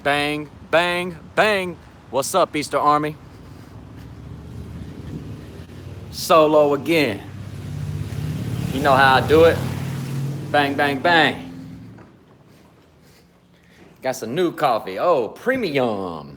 Bang, bang, bang. What's up, Easter Army? Solo again. You know how I do it. Bang, bang, bang. Got some new coffee. Oh, premium.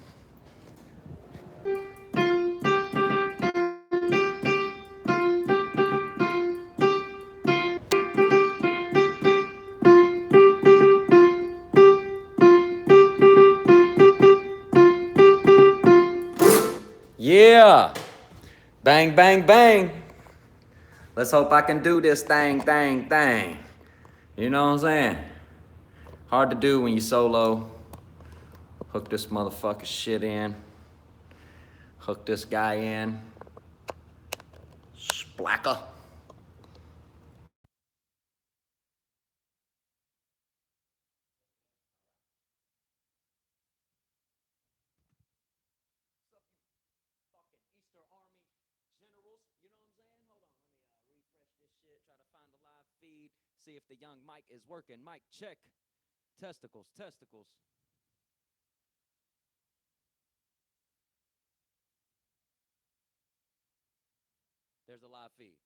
Yeah. Bang, bang, bang. Let's hope I can do this thing. You know what I'm saying? Hard to do when you solo. Hook this motherfucker shit in. Hook this guy in. Splacker. Easter Army generals, you know what I'm saying? Hold on, let me refresh this shit, try to find the live feed, see if the young mic is working. Mic check. Testicles, testicles. There's a live feed.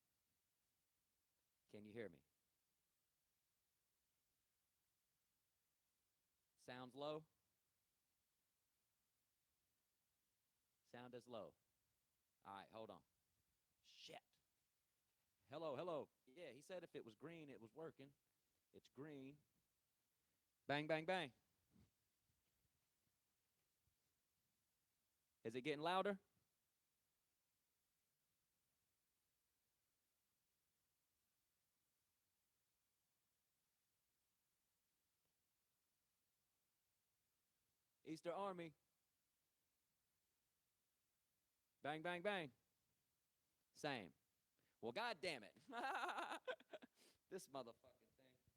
Can you hear me? Sounds low? Sound is low. All right, hold on. Shit. Hello, hello. Yeah, he said if it was green, it was working. It's green. Bang, bang, bang. Is it getting louder? Easter Army. Bang, bang, bang. Same. Well, god damn it. This motherfucking thing.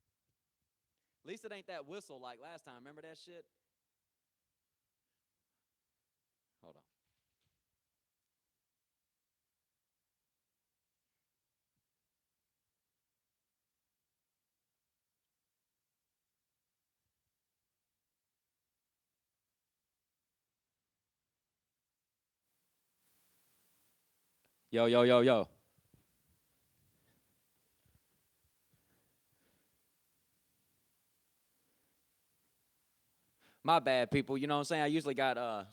At least it ain't that whistle like last time. Remember that shit? Hold on. Yo, yo, yo, yo. My bad, people. You know what I'm saying? I usually got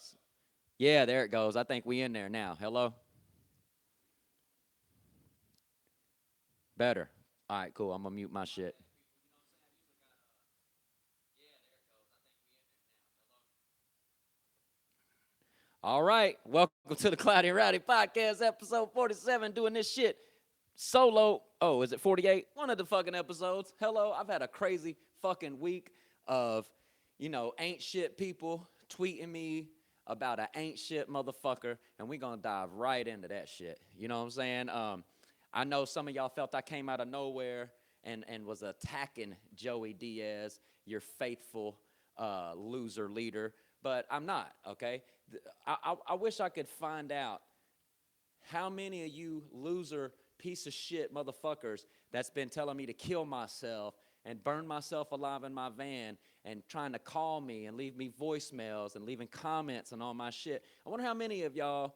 yeah, there it goes. I think we in there now. Hello? Better. All right, cool. I'm gonna mute my shit. All right. Welcome to the Cloudy and Rowdy Podcast, episode 47, doing this shit solo. Oh, is it 48? One of the fucking episodes. Hello. I've had a crazy fucking week of, ain't shit people tweeting me about an ain't shit motherfucker, and we gonna dive right into that shit. You know what I'm saying? I know some of y'all felt I came out of nowhere and was attacking Joey Diaz, your faithful loser leader, but I'm not, okay? I wish I could find out how many of you loser piece of shit motherfuckers that's been telling me to kill myself and burn myself alive in my van and trying to call me and leave me voicemails and leaving comments and all my shit. I wonder how many of y'all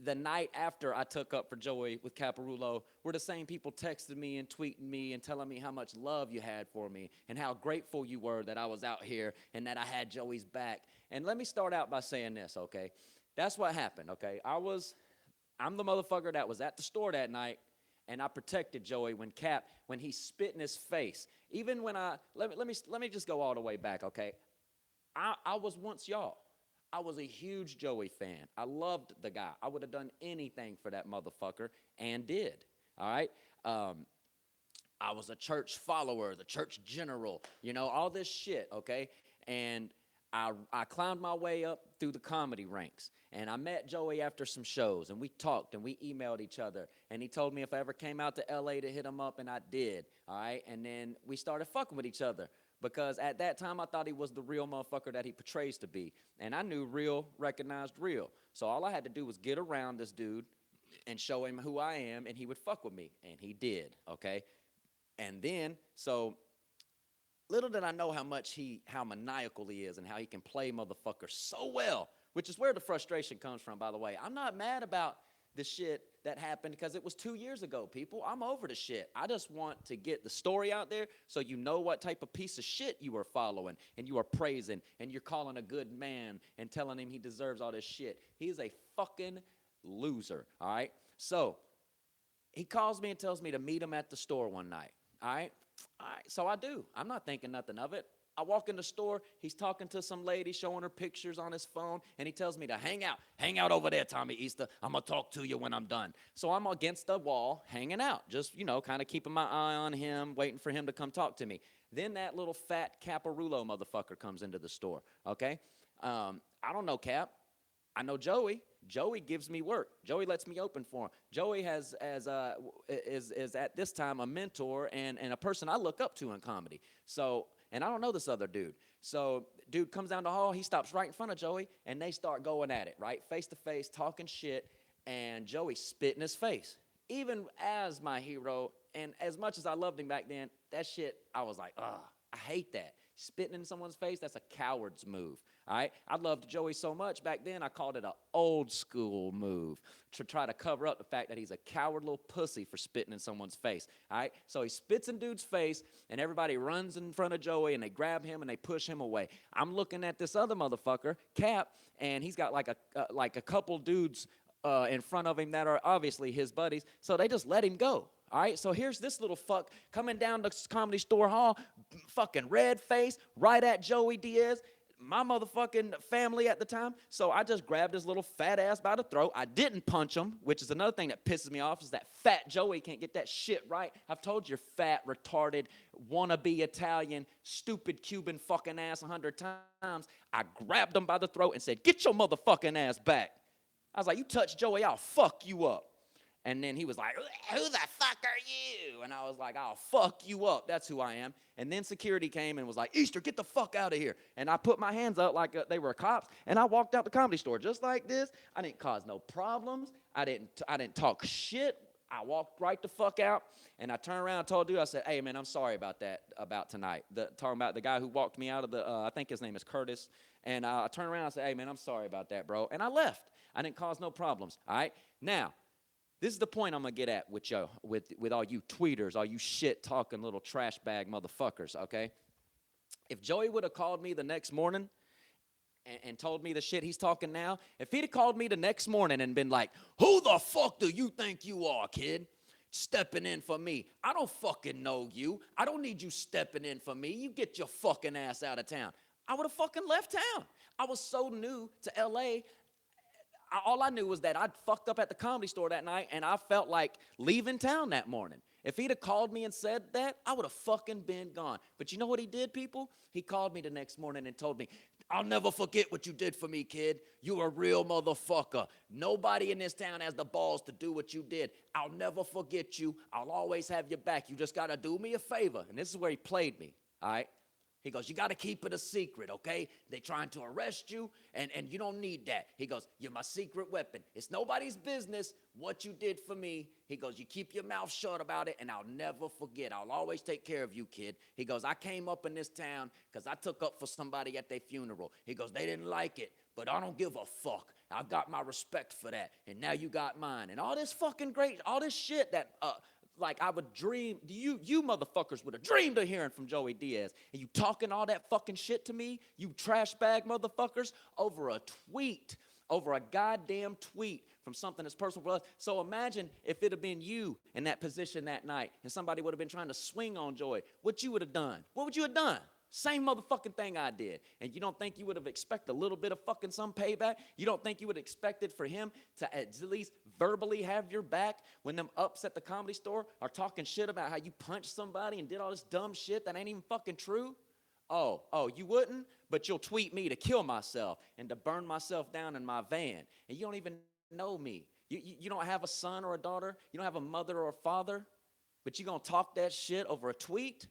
the night after I took up for Joey with Caparulo were the same people texting me and tweeting me and telling me how much love you had for me and how grateful you were that I was out here and that I had Joey's back. And let me start out by saying this, okay? That's what happened, okay? I'm the motherfucker that was at the store that night, and I protected Joey when he spit in his face. Even when let me just go all the way back, okay? I was once y'all. I was a huge Joey fan. I loved the guy. I would have done anything for that motherfucker and did. All right. I was a church follower, the church general, all this shit. Okay. And I climbed my way up through the comedy ranks, and I met Joey after some shows, and we talked and we emailed each other, and he told me if I ever came out to LA to hit him up, and I did. All right. And then we started fucking with each other, because at that time I thought he was the real motherfucker that he portrays to be. And I knew real recognized real. So all I had to do was get around this dude and show him who I am, and he would fuck with me. And he did, okay? And then, so Little did I know how maniacal he is and how he can play motherfuckers so well, which is where the frustration comes from, by the way. I'm not mad about the shit that happened because it was 2 years ago, people. I'm over the shit. I just want to get the story out there so you know what type of piece of shit you are following and you are praising and you're calling a good man and telling him he deserves all this shit. He is a fucking loser, all right? So he calls me and tells me to meet him at the store one night, all right? All right, so I do. I'm not thinking nothing of it. I walk in the store. He's talking to some lady, showing her pictures on his phone, and he tells me to hang out. Hang out over there, Tommy Easter. I'm going to talk to you when I'm done. So I'm against the wall, hanging out, just, kind of keeping my eye on him, waiting for him to come talk to me. Then that little fat Caparulo motherfucker comes into the store, okay? I don't know Cap. I know Joey. Joey gives me work. Joey lets me open for him. Joey is at this time a mentor and a person I look up to in comedy. So, and I don't know this other dude. So, dude comes down the hall. He stops right in front of Joey, and they start going at it, right? Face to face, talking shit, and Joey spit in his face. Even as my hero, and as much as I loved him back then, that shit, I was like, ugh, I hate that. Spitting in someone's face, that's a coward's move, all right? I loved Joey so much back then, I called it an old school move to try to cover up the fact that he's a coward little pussy for spitting in someone's face, all right? So he spits in dude's face, and everybody runs in front of Joey, and they grab him, and they push him away. I'm looking at this other motherfucker, Cap, and he's got like a couple dudes in front of him that are obviously his buddies, so they just let him go. All right, so here's this little fuck coming down the Comedy Store hall, fucking red face, right at Joey Diaz, my motherfucking family at the time. So I just grabbed his little fat ass by the throat. I didn't punch him, which is another thing that pisses me off, is that fat Joey can't get that shit right. I've told you, fat, retarded, wannabe Italian, stupid Cuban fucking ass 100 times. I grabbed him by the throat and said, get your motherfucking ass back. I was like, you touch Joey, I'll fuck you up. And then he was like, who the fuck are you? And I was like, I'll fuck you up. That's who I am. And then security came and was like, Easter, get the fuck out of here. And I put my hands up like they were cops, and I walked out the Comedy Store just like this. I didn't cause no problems. I didn't talk shit. I walked right the fuck out, and I turned around and told dude, I said, hey, man, I'm sorry about that, about tonight. Talking about the guy who walked me out of the, I think his name is Curtis. And I turned around and said, hey, man, I'm sorry about that, bro. And I left. I didn't cause no problems, all right? Now, this is the point I'm going to get at with you, with all you tweeters, all you shit-talking little trash bag motherfuckers, okay? If Joey would have called me the next morning and told me the shit he's talking now, if he'd have called me the next morning and been like, who the fuck do you think you are, kid? Stepping in for me. I don't fucking know you. I don't need you stepping in for me. You get your fucking ass out of town. I would have fucking left town. I was so new to L.A., all I knew was that I'd fucked up at the Comedy Store that night, and I felt like leaving town that morning. If he'd have called me and said that, I would have fucking been gone. But you know what he did, people? He called me the next morning and told me, I'll never forget what you did for me, kid. You're a real motherfucker. Nobody in this town has the balls to do what you did. I'll never forget you. I'll always have your back. You just got to do me a favor. And this is where he played me, all right? He goes, you got to keep it a secret, okay? They're trying to arrest you, and you don't need that. He goes, you're my secret weapon. It's nobody's business what you did for me. He goes, you keep your mouth shut about it, and I'll never forget. I'll always take care of you, kid. He goes, I came up in this town because I took up for somebody at their funeral. He goes, they didn't like it, but I don't give a fuck. I've got my respect for that, and now you got mine. And all this fucking great, all this shit that... like I would dream, you motherfuckers would have dreamed of hearing from Joey Diaz. And you talking all that fucking shit to me, you trash bag motherfuckers, over a tweet, over a goddamn tweet from something that's personal for us. So imagine if it had been you in that position that night and somebody would have been trying to swing on Joey. What you would have done? What would you have done? Same motherfucking thing I did. And you don't think you would have expected a little bit of fucking some payback? You don't think you would have expected for him to at least verbally have your back when them ups at the Comedy Store are talking shit about how you punched somebody and did all this dumb shit that ain't even fucking true? Oh, you wouldn't? But you'll tweet me to kill myself and to burn myself down in my van. And you don't even know me. You don't have a son or a daughter. You don't have a mother or a father. But you gonna talk that shit over a tweet?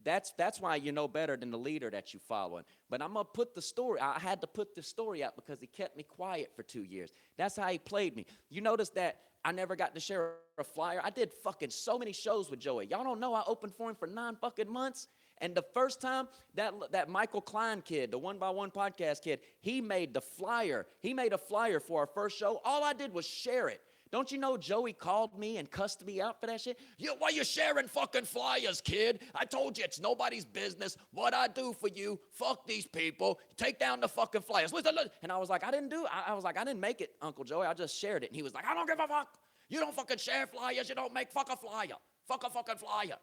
That's why you know better than the leader that you following. But I'm going to put the story. I had to put the story out because he kept me quiet for 2 years. That's how he played me. You notice that I never got to share a flyer. I did fucking so many shows with Joey. Y'all don't know I opened for him for 9 fucking months. And the first time that Michael Klein kid, the One by One podcast kid, he made the flyer. He made a flyer for our first show. All I did was share it. Don't you know Joey called me and cussed me out for that shit? Why you sharing fucking flyers, kid? I told you it's nobody's business what I do for you. Fuck these people. Take down the fucking flyers. Listen. And I was like, I didn't make it, Uncle Joey. I just shared it. And he was like, I don't give a fuck. You don't fucking share flyers. You don't make fuck a flyer. Fuck a fucking flyer.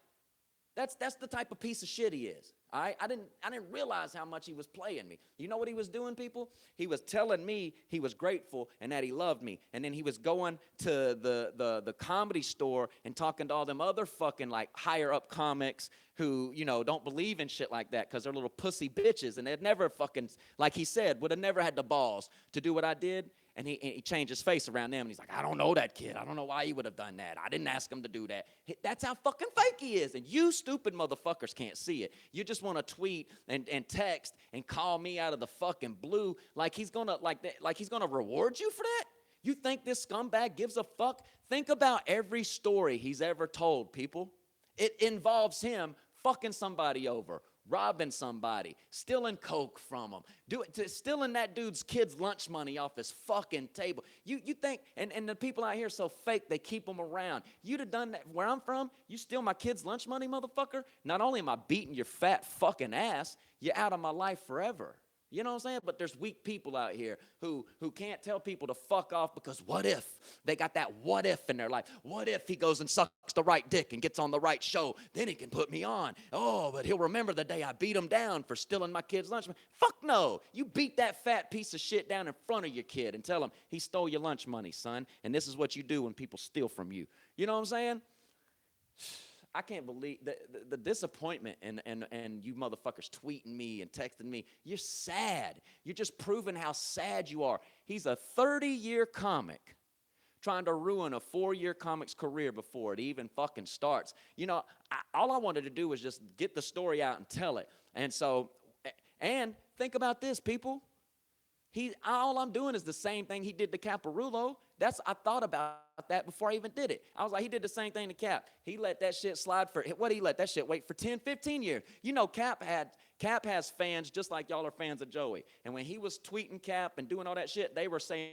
That's the type of piece of shit he is. All right? I didn't realize how much he was playing me. You know what he was doing, people? He was telling me he was grateful and that he loved me. And then he was going to the comedy store and talking to all them other fucking like higher up comics who, don't believe in shit like that because they're little pussy bitches. And they'd never fucking, like he said, would have never had the balls to do what I did. And he changed his face around them, and he's like, I don't know that kid. I don't know why he would have done that. I didn't ask him to do that. That's how fucking fake he is, and you stupid motherfuckers can't see it. You just want to tweet and text and call me out of the fucking blue like he's gonna reward you for that? You think this scumbag gives a fuck? Think about every story he's ever told, people. It involves him fucking somebody over, robbing somebody, stealing coke from him, stealing that dude's kid's lunch money off his fucking table. You think, and the people out here are so fake, they keep them around. You'd have done that where I'm from. You steal my kid's lunch money, motherfucker. Not only am I beating your fat fucking ass, you're out of my life forever. You know what I'm saying? But there's weak people out here who can't tell people to fuck off because what if? They got that what if in their life. What if he goes and sucks the right dick and gets on the right show? Then he can put me on. Oh, but he'll remember the day I beat him down for stealing my kid's lunch money. Fuck no. You beat that fat piece of shit down in front of your kid and tell him he stole your lunch money, son. And this is what you do when people steal from you. You know what I'm saying? I can't believe the disappointment and you motherfuckers tweeting me and texting me. You're sad. You're just proving how sad you are. He's a 30-year comic trying to ruin a 4-year comic's career before it even fucking starts. All I wanted to do was just get the story out and tell it. And think about this, people. All I'm doing is the same thing he did to Caparulo. I thought about that before I even did it. I was like, he did the same thing to Cap. He let that shit slide he let that shit wait for 10, 15 years. Cap has fans just like y'all are fans of Joey. And when he was tweeting Cap and doing all that shit, they were saying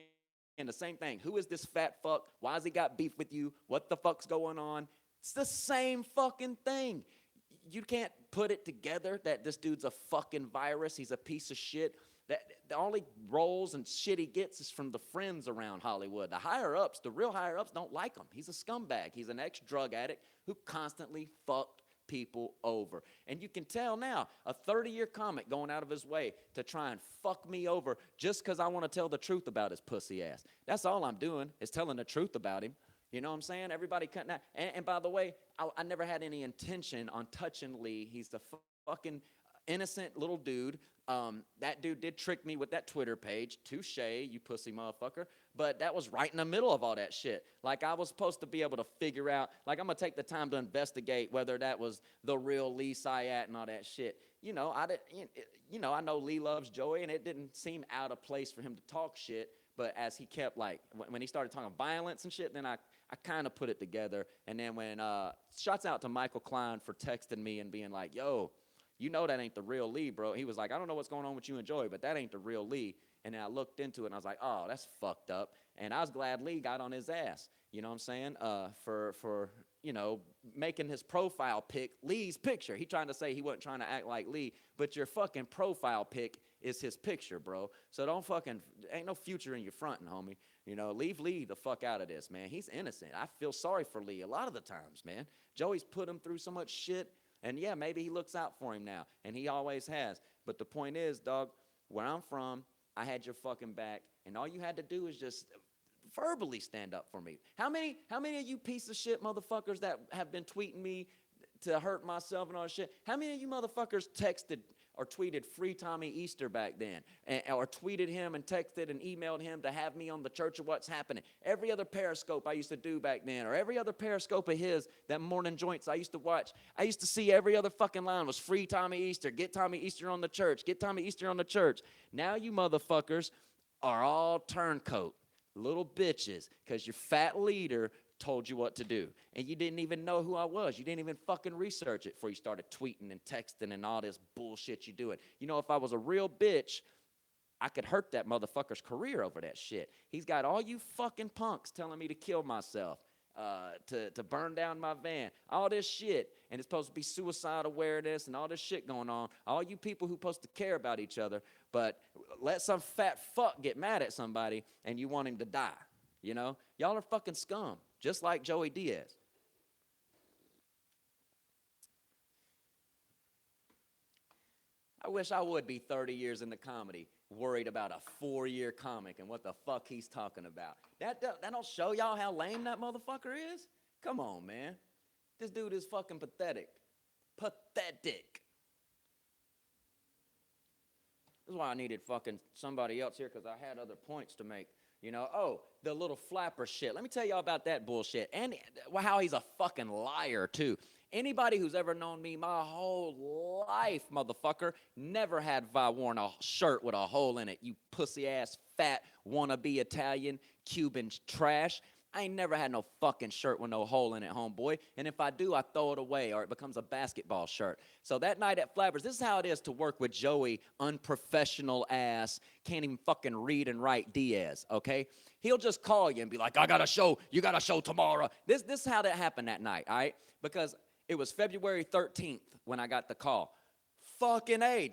the same thing. Who is this fat fuck? Why has he got beef with you? What the fuck's going on? It's the same fucking thing. You can't put it together that this dude's a fucking virus. He's a piece of shit. The only roles and shit he gets is from the friends around Hollywood. The real higher-ups don't like him. He's a scumbag. He's an ex-drug addict who constantly fucked people over. And you can tell now, a 30-year comic going out of his way to try and fuck me over just because I want to tell the truth about his pussy ass. That's all I'm doing is telling the truth about him. You know what I'm saying? Everybody cutting out. And by the way, I never had any intention on touching Lee. He's the fucking innocent little dude. That dude did trick me with that Twitter page. Touche, you pussy motherfucker. But that was right in the middle of all that shit. Like, I was supposed to be able to figure out, like, I'm going to take the time to investigate whether that was the real Lee Syatt and all that shit. I know Lee loves Joey, and it didn't seem out of place for him to talk shit. But as he kept, like, when he started talking violence and shit, then I kind of put it together. And then when, shouts out to Michael Klein for texting me and being like, yo, that ain't the real Lee, bro. He was like, I don't know what's going on with you and Joey, but that ain't the real Lee. And then I looked into it, and I was like, oh, that's fucked up. And I was glad Lee got on his ass, you know what I'm saying, for making his profile pic Lee's picture. He trying to say he wasn't trying to act like Lee, but your fucking profile pic is his picture, bro. So ain't no future in your fronting, homie. Leave Lee the fuck out of this, man. He's innocent. I feel sorry for Lee a lot of the times, man. Joey's put him through so much shit. And yeah, maybe he looks out for him now, and he always has. But the point is, dog, where I'm from, I had your fucking back, and all you had to do is just verbally stand up for me. How many of you piece of shit motherfuckers that have been tweeting me to hurt myself and all that shit, how many of you motherfuckers texted or tweeted Free Tommy Easter back then, or tweeted him and texted and emailed him to have me on the Church of What's Happening? Every other Periscope I used to do back then, or every other Periscope of his, that morning joints I used to watch, I used to see every other fucking line was Free Tommy Easter, get Tommy Easter on the church, get Tommy Easter on the church. Now you motherfuckers are all turncoat, little bitches, because your fat leader told you what to do. And you didn't even know who I was. You didn't even fucking research it before you started tweeting and texting and all this bullshit you doing. You know, if I was a real bitch, I could hurt that motherfucker's career over that shit. He's got all you fucking punks telling me to kill myself, to burn down my van, all this shit. And it's supposed to be suicide awareness and all this shit going on. All you people who supposed to care about each other, but let some fat fuck get mad at somebody and you want him to die. You know? Y'all are fucking scum, just like Joey Diaz. I wish I would be 30 years into comedy, worried about a 4-year comic and what the fuck he's talking about. That don't show y'all how lame that motherfucker is? Come on, man. This dude is fucking pathetic. Pathetic. This is why I needed fucking somebody else here, because I had other points to make. You know, oh, the little flapper shit. Let me tell y'all about that bullshit. And how he's a fucking liar, too. Anybody who's ever known me my whole life, motherfucker, never had I worn a shirt with a hole in it. You pussy-ass, fat, wannabe Italian, Cuban trash. I ain't never had no fucking shirt with no hole in it, homeboy. And if I do, I throw it away or it becomes a basketball shirt. So that night at Flappers, this is how it is to work with Joey, unprofessional ass, can't even fucking read and write Diaz, okay? He'll just call you and be like, I got a show, you got a show tomorrow. This is how that happened that night, all right? Because it was February 13th when I got the call. Fucking A.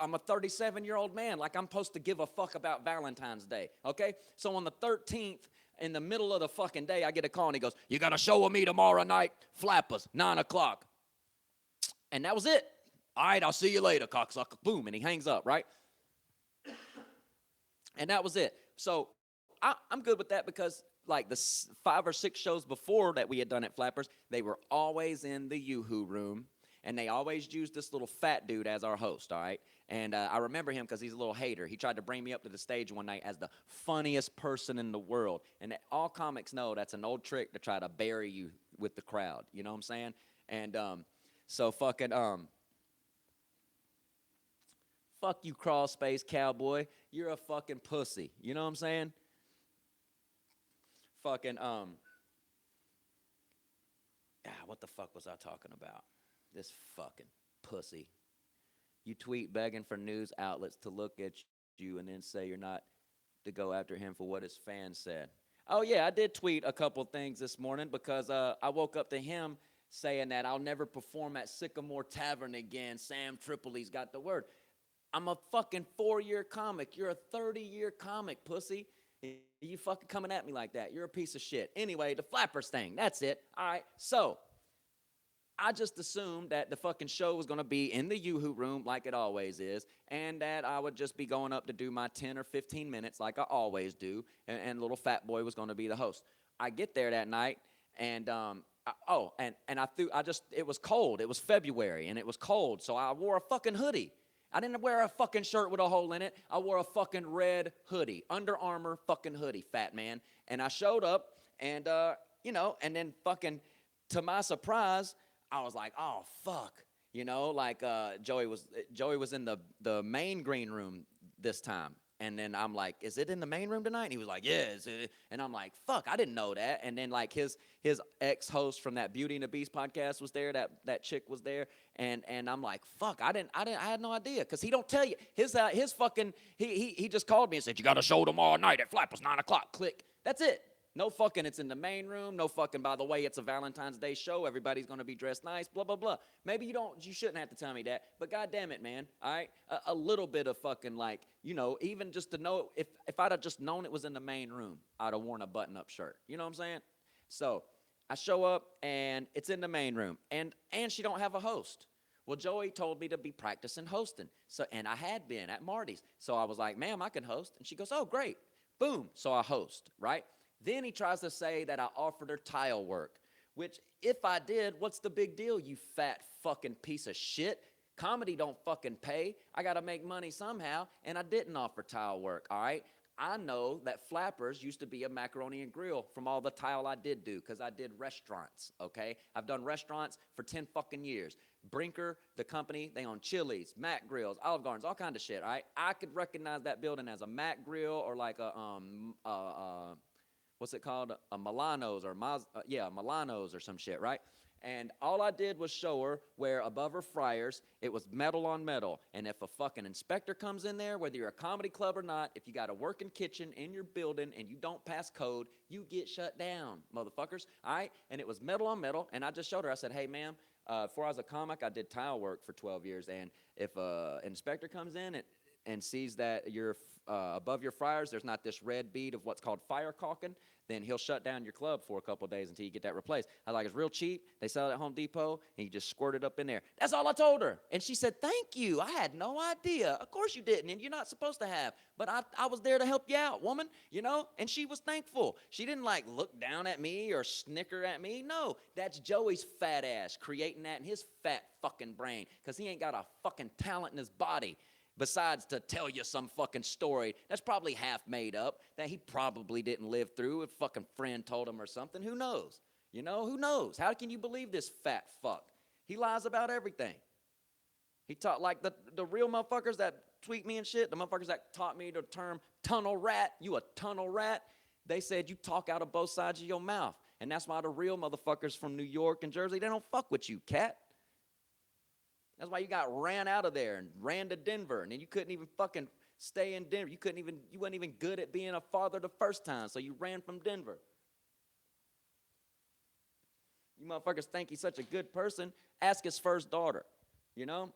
I'm a 37-year-old man. Like, I'm supposed to give a fuck about Valentine's Day, okay? So on the 13th, in the middle of the fucking day, I get a call, and he goes, you got a show with me tomorrow night, Flappers, 9 o'clock. And that was it. All right, I'll see you later, cocksucker. Boom, and he hangs up, right? And that was it. So I'm good with that because, like, the 5 or 6 shows before that we had done at Flappers, they were always in the Yoo-Hoo room, and they always used this little fat dude as our host, all right? And I remember him because he's a little hater. He tried to bring me up to the stage one night as the funniest person in the world. And all comics know that's an old trick to try to bury you with the crowd. You know what I'm saying? And so fucking, fuck you, crawl space cowboy. You're a fucking pussy. You know what I'm saying? Fucking, what the fuck was I talking about? This fucking pussy. You tweet begging for news outlets to look at you and then say you're not to go after him for what his fans said. Oh, yeah, I did tweet a couple things this morning because I woke up to him saying that I'll never perform at Sycamore Tavern again. Sam Tripoli's got the word. I'm a fucking 4-year comic. You're a 30-year comic, pussy. You fucking coming at me like that. You're a piece of shit. Anyway, the Flappers thing, that's it. All right, so I just assumed that the fucking show was going to be in the Yoo-Hoo room like it always is, and that I would just be going up to do my 10 or 15 minutes like I always do, and little fat boy was going to be the host. I get there that night, and it was cold. It was February, and it was cold, so I wore a fucking hoodie. I didn't wear a fucking shirt with a hole in it. I wore a fucking red hoodie, Under Armour fucking hoodie, fat man. And I showed up, and, and then fucking, to my surprise, I was like, oh, fuck. You know, like Joey was in the main green room this time. And then I'm like, is it in the main room tonight? And he was like, yeah. And I'm like, fuck, I didn't know that. And then like his ex-host from that Beauty and the Beast podcast was there. That chick was there. And I'm like, fuck, I had no idea. Because he don't tell you. His fucking, he just called me and said, you got a show tomorrow night at Flappers, 9 o'clock. Click. That's it. No fucking it's in the main room. No fucking, by the way, it's a Valentine's Day show. Everybody's going to be dressed nice, blah, blah, blah. Maybe you shouldn't have to tell me that. But God damn it, man, all right? A little bit of fucking like, even just to know, if I'd have just known it was in the main room, I'd have worn a button-up shirt. You know what I'm saying? So I show up, and it's in the main room. And she don't have a host. Well, Joey told me to be practicing hosting. And I had been at Marty's. So I was like, ma'am, I can host. And she goes, oh, great. Boom. So I host, right? Then he tries to say that I offered her tile work, which if I did, what's the big deal, you fat fucking piece of shit? Comedy don't fucking pay. I got to make money somehow, and I didn't offer tile work, all right? I know that Flappers used to be a macaroni and grill from all the tile I did do because I did restaurants, okay? I've done restaurants for 10 fucking years. Brinker, the company, they own Chili's, Mac Grills, Olive Gardens, all kind of shit, all right? I could recognize that building as a Mac Grill or like a what's it called? A Milanos or Milanos or some shit, right? And all I did was show her where above her fryers, it was metal on metal. And if a fucking inspector comes in there, whether you're a comedy club or not, if you got a working kitchen in your building and you don't pass code, you get shut down, motherfuckers. All right? And it was metal on metal. And I just showed her, I said, hey, ma'am, before I was a comic, I did tile work for 12 years. And if an inspector comes in and sees that you're above your fryers, there's not this red bead of what's called fire caulking, then he'll shut down your club for a couple of days until you get that replaced. I was like, it's real cheap. They sell it at Home Depot, and you just squirt it up in there. That's all I told her. And she said, thank you. I had no idea. Of course you didn't, and you're not supposed to have. But I was there to help you out, woman, you know? And she was thankful. She didn't, like, look down at me or snicker at me. No, that's Joey's fat ass creating that in his fat fucking brain because he ain't got a fucking talent in his body. Besides to tell you some fucking story that's probably half made up that he probably didn't live through. A fucking friend told him or something. Who knows? You know, who knows? How can you believe this fat fuck? He lies about everything. He taught like the real motherfuckers that tweet me and shit, the motherfuckers that taught me the term tunnel rat, you a tunnel rat, they said you talk out of both sides of your mouth. And that's why the real motherfuckers from New York and Jersey, they don't fuck with you, cat. That's why you got ran out of there and ran to Denver, and then you couldn't even fucking stay in Denver. You weren't even good at being a father the first time, so you ran from Denver. You motherfuckers think he's such a good person. Ask his first daughter, you know?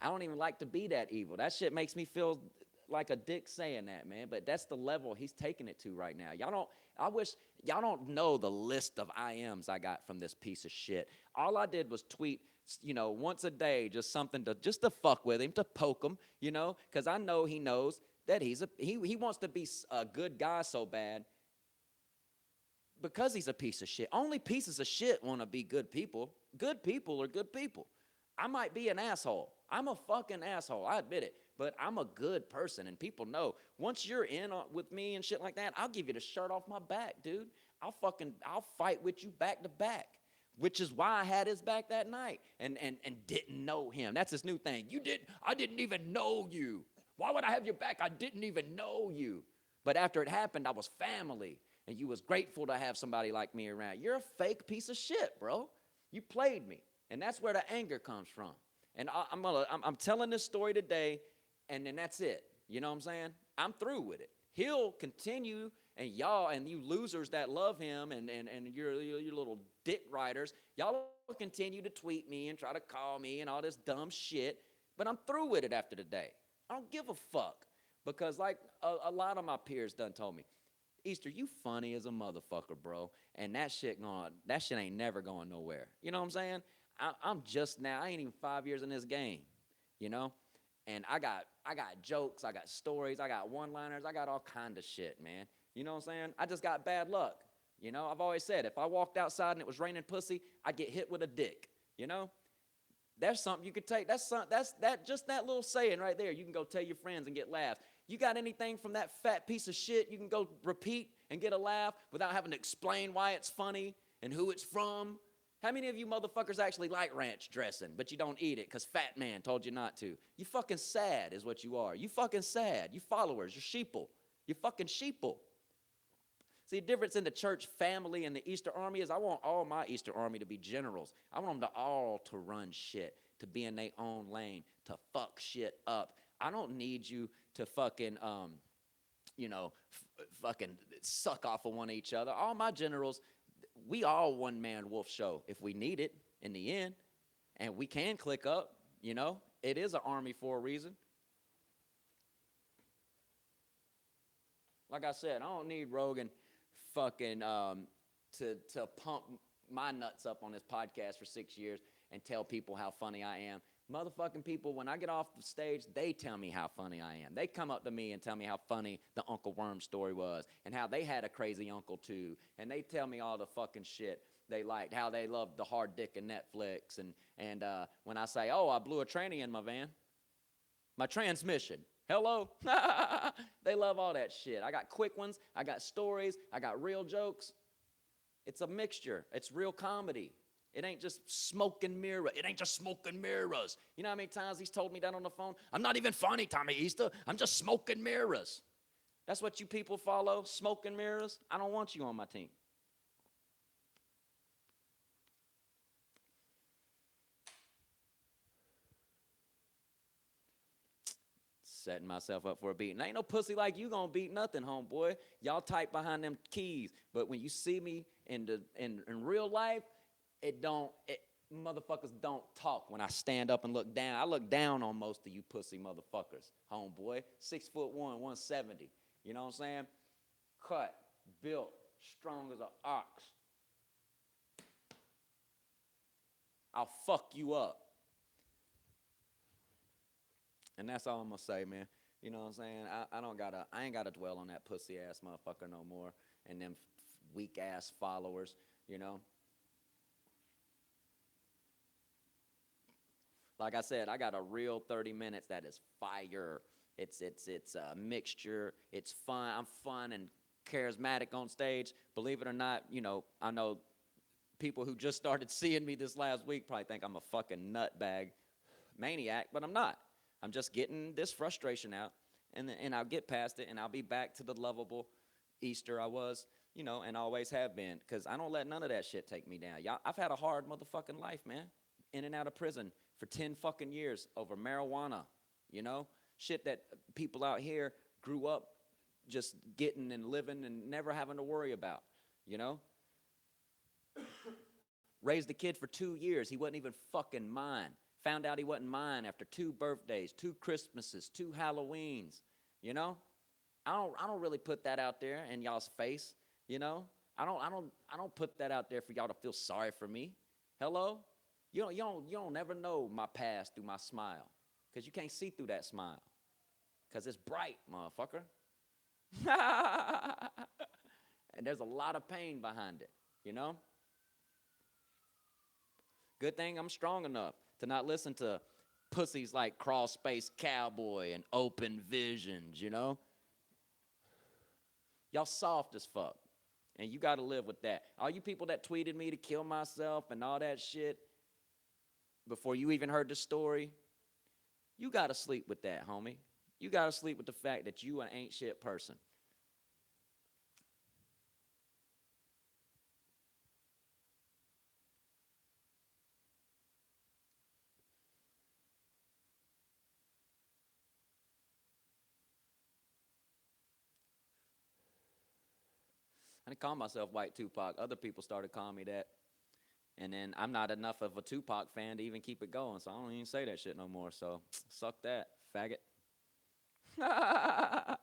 I don't even like to be that evil. That shit makes me feel like a dick saying that, man, but that's the level he's taking it to right now. I wish y'all don't know the list of IMs I got from this piece of shit. All I did was tweet, you know, once a day, just something just to fuck with him, to poke him, you know, because I know he knows that he wants to be a good guy so bad because he's a piece of shit. Only pieces of shit want to be good people. Good people are good people. I might be an asshole. I'm a fucking asshole. I admit it. But I'm a good person, and people know. Once you're in with me and shit like that, I'll give you the shirt off my back, dude. I'll fight with you back to back, which is why I had his back that night and didn't know him. That's his new thing. I didn't even know you. Why would I have your back? I didn't even know you. But after it happened, I was family, and you was grateful to have somebody like me around. You're a fake piece of shit, bro. You played me, and that's where the anger comes from. And I'm telling this story today, and then that's it. You know what I'm saying? I'm through with it. He'll continue, and y'all and you losers that love him and your little dick riders, y'all will continue to tweet me and try to call me and all this dumb shit, but I'm through with it after today. I don't give a fuck because like a lot of my peers done told me, Easter, you funny as a motherfucker, bro, and that shit ain't never going nowhere. You know what I'm saying? I'm just now, I ain't even 5 years in this game, you know? And I got jokes, I got stories, I got one-liners, I got all kind of shit, man. You know what I'm saying? I just got bad luck. You know, I've always said, if I walked outside and it was raining pussy, I'd get hit with a dick. You know? That's something you could take. Just that little saying right there. You can go tell your friends and get laughs. You got anything from that fat piece of shit you can go repeat and get a laugh without having to explain why it's funny and who it's from? How many of you motherfuckers actually like ranch dressing, but you don't eat it because Fat Man told you not to? You fucking sad is what you are. You fucking sad. You followers. You're sheeple. You fucking sheeple. See, the difference in the church family and the Easter Army is I want all my Easter Army to be generals. I want them to run shit, to be in their own lane, to fuck shit up. I don't need you to fucking, fucking suck off of one of each other. All my generals, we all one-man wolf show if we need it in the end. And we can click up, you know. It is an army for a reason. Like I said, I don't need Rogan fucking to pump my nuts up on this podcast for 6 years and tell people how funny I am. Motherfucking people, when I get off the stage, they tell me how funny I am. They come up to me and tell me how funny the Uncle Worm story was and how they had a crazy uncle too. And they tell me all the fucking shit they liked, how they loved the hard dick in Netflix. And when I say, oh, I blew a tranny in my van, my transmission. Hello? They love all that shit. I got quick ones. I got stories. I got real jokes. It's a mixture. It's real comedy. It ain't just smoke and mirror. It ain't just smoke and mirrors. You know how many times he's told me that on the phone? I'm not even funny, Tommy Easter. I'm just smoke and mirrors. That's what you people follow, smoke and mirrors. I don't want you on my team. Setting myself up for a beating. Ain't no pussy like you gonna beat nothing, homeboy. Y'all tight behind them keys. But when you see me in real life, motherfuckers don't talk when I stand up and look down. I look down on most of you pussy motherfuckers, homeboy. 6'1", 170. You know what I'm saying? Cut, built, strong as an ox. I'll fuck you up. And that's all I'm gonna say, man. You know what I'm saying? I ain't gotta dwell on that pussy ass motherfucker no more and them weak ass followers, you know? Like I said, I got a real 30 minutes that is fire. It's a mixture. It's fun. I'm fun and charismatic on stage. Believe it or not, you know, I know people who just started seeing me this last week probably think I'm a fucking nutbag maniac, but I'm not. I'm just getting this frustration out, and I'll get past it, and I'll be back to the lovable Easter I was, you know, and always have been, because I don't let none of that shit take me down. Y'all, I've had a hard motherfucking life, man. In and out of prison for 10 fucking years over marijuana, you know? Shit that people out here grew up just getting and living and never having to worry about, you know? Raised a kid for 2 years. He wasn't even fucking mine. Found out he wasn't mine after 2 birthdays, 2 Christmases, 2 Halloweens, you know? I don't really put that out there in y'all's face, you know? I don't put that out there for y'all to feel sorry for me. Hello? You don't never know my past through my smile, because you can't see through that smile, because it's bright, motherfucker. And there's a lot of pain behind it, you know? Good thing I'm strong enough to not listen to pussies like Crawl Space Cowboy and Open Visions, you know? Y'all soft as fuck, and you got to live with that. All you people that tweeted me to kill myself and all that shit before you even heard the story, you got to sleep with that, homie. You got to sleep with the fact that you an ain't shit person. I didn't call myself White Tupac. Other people started calling me that. And then I'm not enough of a Tupac fan to even keep it going, so I don't even say that shit no more. So suck that, faggot. uh,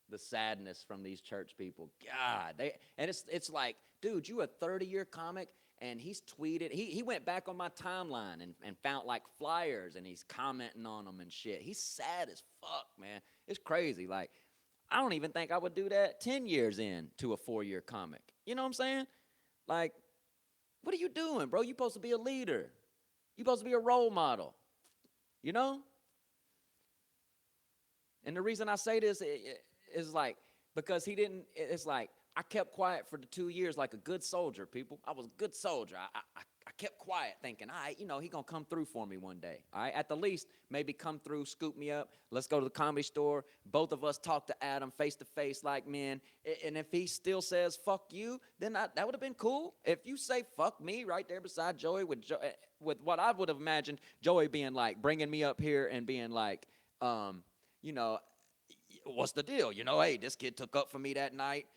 the sadness from these church people. God, it's like, dude, you a 30-year comic, and he's tweeted. He went back on my timeline and found like flyers, and he's commenting on them and shit. He's sad as fuck, man. It's crazy. Like, I don't even think I would do that 10 years into a 4-year comic. You know what I'm saying? Like, what are you doing, bro? You supposed to be a leader. You supposed to be a role model. You know? And the reason I say this is like, because he didn't, it's like, I kept quiet for the 2 years like a good soldier, people. I was a good soldier. I kept quiet thinking, all right, you know, he going to come through for me one day. All right, at the least, maybe come through, scoop me up. Let's go to the Comedy Store. Both of us talk to Adam face to face like men. And if he still says, fuck you, then that would have been cool. If you say, fuck me right there beside Joey with what I would have imagined Joey being like, bringing me up here and being like, you know, what's the deal? You know, hey, this kid took up for me that night.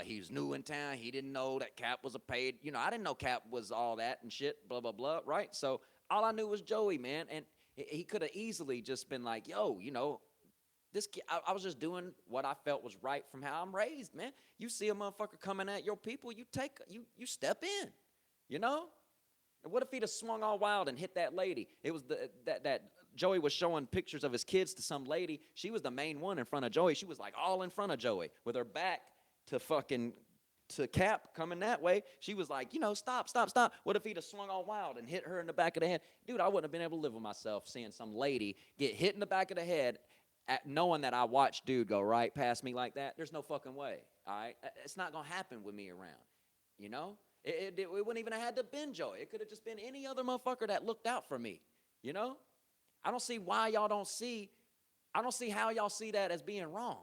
He was new in town. He didn't know that Cap was a paid, you know, I didn't know Cap was all that and shit, blah, blah, blah, right? So all I knew was Joey, man. And he could have easily just been like, yo, you know, this kid, I was just doing what I felt was right from how I'm raised, man. You see a motherfucker coming at your people, you step in, you know? And what if he'd have swung all wild and hit that lady? It was that Joey was showing pictures of his kids to some lady. She was the main one in front of Joey. She was like all in front of Joey with her back to Cap coming that way. She was like, you know, stop. What if he'd have swung all wild and hit her in the back of the head? Dude, I wouldn't have been able to live with myself seeing some lady get hit in the back of the head knowing that I watched dude go right past me like that. There's no fucking way, all right? It's not going to happen with me around, you know? It wouldn't even have had to been Joey. It could have just been any other motherfucker that looked out for me, you know? I don't see why y'all don't see I don't see how y'all see that as being wrong.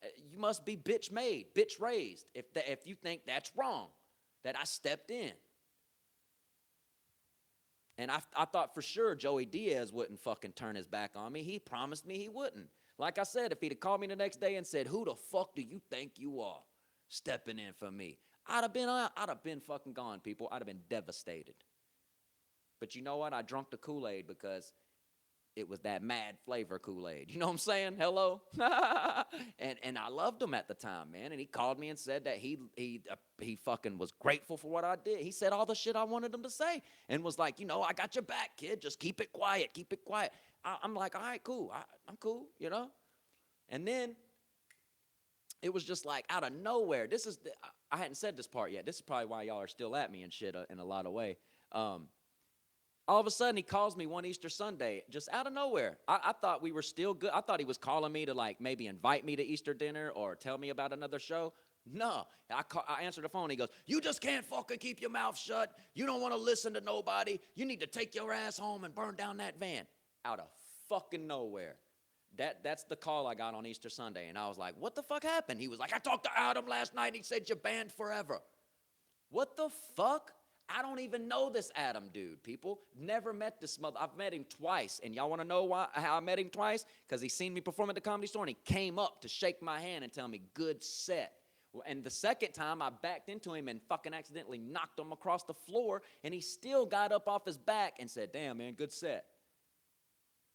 You must be bitch made, bitch raised, if you think that's wrong, that I stepped in. And I thought for sure Joey Diaz wouldn't fucking turn his back on me. He promised me he wouldn't. Like I said, if he'd have called me the next day and said, who the fuck do you think you are stepping in for me? I'd have been fucking gone, people. I'd have been devastated. But you know what? I drunk the Kool-Aid because it was that mad flavor Kool-Aid. You know what I'm saying? Hello? and I loved him at the time, man. And he called me and said that he fucking was grateful for what I did. He said all the shit I wanted him to say and was like, I got your back, kid. Just keep it quiet. Keep it quiet. I'm like, all right, cool. I'm cool, And then it was just like out of nowhere. I hadn't said this part yet. This is probably why y'all are still at me and shit in a lot of way. All of a sudden, he calls me one Easter Sunday, just out of nowhere. I thought we were still good. I thought he was calling me to, like, maybe invite me to Easter dinner or tell me about another show. No. I answered the phone. He goes, you just can't fucking keep your mouth shut. You don't want to listen to nobody. You need to take your ass home and burn down that van. Out of fucking nowhere. That's the call I got on Easter Sunday. And I was like, what the fuck happened? He was like, I talked to Adam last night and he said you're banned forever. What the fuck? I don't even know this Adam dude, people. Never met this mother. I've met him twice. And y'all want to know how I met him twice? Because he seen me perform at the Comedy Store and he came up to shake my hand and tell me, good set. And the second time, I backed into him and fucking accidentally knocked him across the floor. And he still got up off his back and said, damn, man, good set.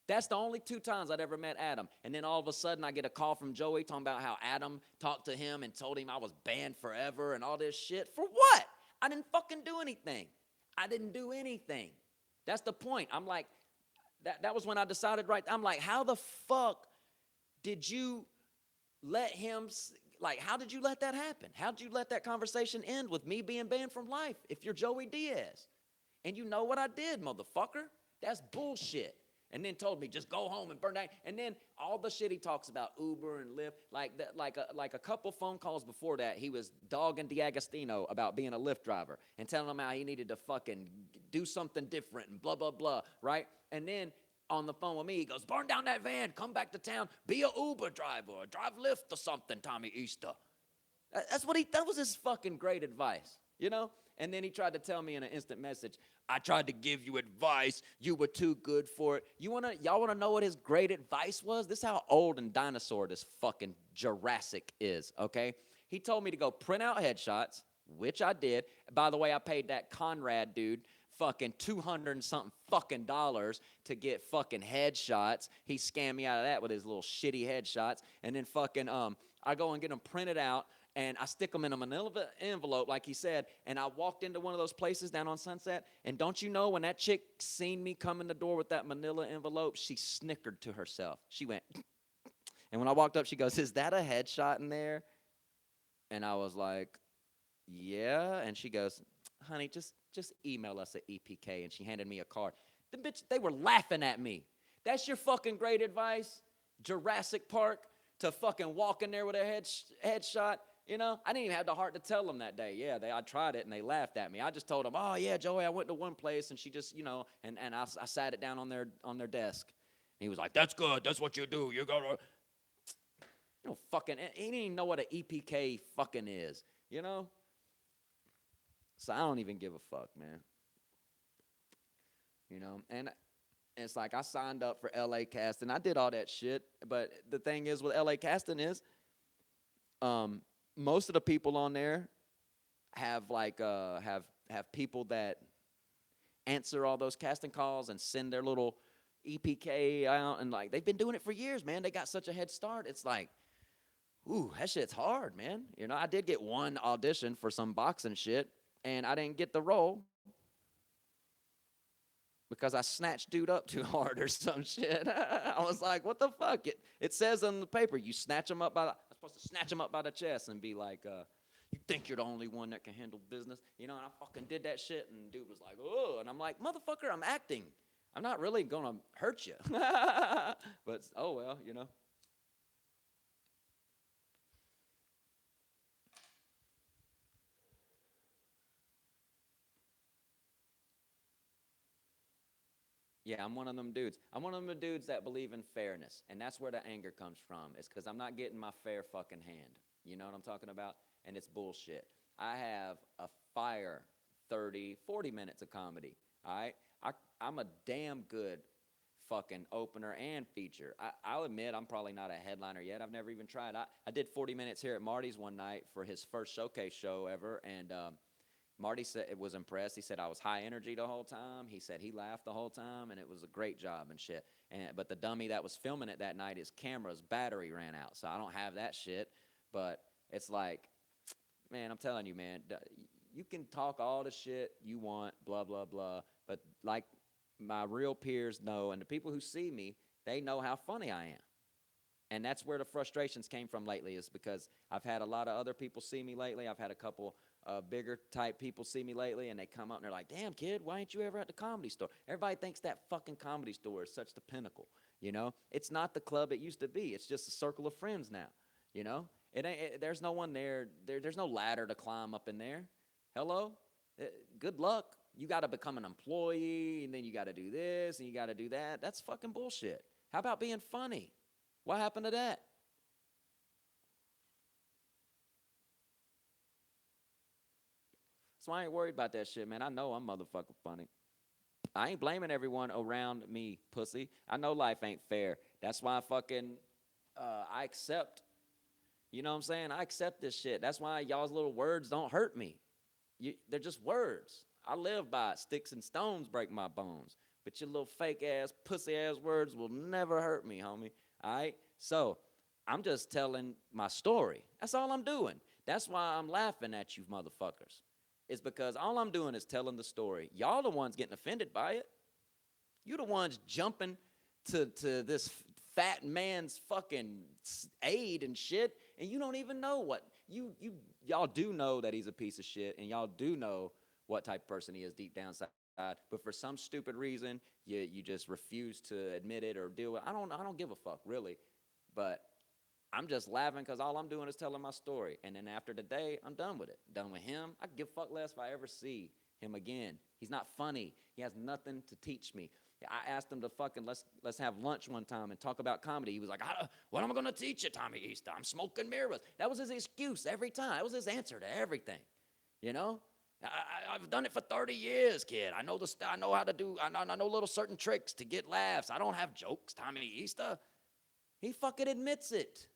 That's the only 2 times I'd ever met Adam. And then all of a sudden, I get a call from Joey talking about how Adam talked to him and told him I was banned forever and all this shit. For what? I didn't fucking do anything. I didn't do anything. That's the point. I'm like, that was when I decided, right? I'm like, how the fuck did you let him, like, how did you let that happen? How did you let that conversation end with me being banned from life if you're Joey Diaz? And you know what I did, motherfucker? That's bullshit. And then told me, just go home and burn down. And then all the shit he talks about, Uber and Lyft, like a couple phone calls before that, he was dogging D'Agostino about being a Lyft driver and telling him how he needed to fucking do something different and blah, blah, blah, right? And then on the phone with me, he goes, burn down that van, come back to town, be a Uber driver, or drive Lyft or something, Tommy Easter. That was his fucking great advice, And then he tried to tell me in an instant message, I tried to give you advice. You were too good for it. Y'all want to know what his great advice was? This is how old and dinosaur this fucking Jurassic is, okay? He told me to go print out headshots, which I did. By the way, I paid that Conrad dude fucking $200 and something fucking dollars to get fucking headshots. He scammed me out of that with his little shitty headshots. And then fucking, I go and get them printed out. And I stick them in a manila envelope, like he said, and I walked into one of those places down on Sunset, and don't you know, when that chick seen me come in the door with that manila envelope, she snickered to herself. She went, and when I walked up, she goes, is that a headshot in there? And I was like, yeah. And she goes, honey, just email us at EPK. And she handed me a card. The bitch, they were laughing at me. That's your fucking great advice, Jurassic Park, to fucking walk in there with a headshot? I didn't even have the heart to tell them that day. Yeah, I tried it, and they laughed at me. I just told them, oh, yeah, Joey, I went to one place, and she just, and I sat it down on their desk. And he was like, that's good. That's what you do. You go to, fucking, he didn't even know what an EPK fucking is, So I don't even give a fuck, man. And it's like I signed up for LA Casting. I did all that shit, but the thing is with LA Casting is, most of the people on there have have people that answer all those casting calls and send their little EPK out, and like they've been doing it for years, man. They got such a head start. It's like, ooh, that shit's hard, man. I did get one audition for some boxing shit, and I didn't get the role because I snatched dude up too hard or some shit. I was like, what the fuck? It says on the paper, you snatch him up I'm supposed to snatch him up by the chest and be like, you think you're the only one that can handle business? And I fucking did that shit, and dude was like, oh. And I'm like, motherfucker, I'm acting. I'm not really going to hurt you. But, oh, well, Yeah, I'm one of them dudes. I'm one of them dudes that believe in fairness, and that's where the anger comes from. It's because I'm not getting my fair fucking hand. You know what I'm talking about? And it's bullshit. I have a fire 30, 40 minutes of comedy. All right, I'm a damn good fucking opener and feature. I'll admit I'm probably not a headliner yet. I've never even tried. I did 40 minutes here at Marty's one night for his first showcase show ever, and Marty said it was impressed. He said I was high energy the whole time. He said he laughed the whole time, and it was a great job and shit. But the dummy that was filming it that night, his camera's battery ran out, so I don't have that shit. But it's like, man, I'm telling you, man, you can talk all the shit you want, blah, blah, blah. But like my real peers know, and the people who see me, they know how funny I am. And that's where the frustrations came from lately, is because I've had a lot of other people see me lately. I've had a couple bigger type people see me lately, and they come up and they're like, damn, kid, why ain't you ever at the Comedy Store? Everybody thinks that fucking Comedy Store is such the pinnacle, you know? It's not the club it used to be. It's just a circle of friends now, you know? There's no one there. There's no ladder to climb up in there. Hello? Good luck. You got to become an employee, and then you got to do this, and you got to do that. That's fucking bullshit. How about being funny? What happened to that? So I ain't worried about that shit, man. I know I'm motherfucking funny. I ain't blaming everyone around me, pussy. I know life ain't fair. That's why I accept, you know what I'm saying? I accept this shit. That's why y'all's little words don't hurt me. They're just words. I live by it. Sticks and stones break my bones. But your little fake ass, pussy ass words will never hurt me, homie. All right? So I'm just telling my story. That's all I'm doing. That's why I'm laughing at you motherfuckers. It's because all I'm doing is telling the story. Y'all the ones getting offended by it. You the ones jumping to this fat man's fucking aid and shit, and you don't even know what y'all do know that he's a piece of shit, and y'all do know what type of person he is deep down inside. But for some stupid reason, you just refuse to admit it or deal with it. I don't give a fuck, really. But I'm just laughing because all I'm doing is telling my story. And then after the day, I'm done with it. Done with him. I give a fuck less if I ever see him again. He's not funny. He has nothing to teach me. I asked him to fucking let's have lunch one time and talk about comedy. He was like, what am I going to teach you, Tommy Easter? I'm smoking mirrors. That was his excuse every time. That was his answer to everything. You know? I've done it for 30 years, kid. I know I know how to do, I know little certain tricks to get laughs. I don't have jokes, Tommy Easter. He fucking admits it.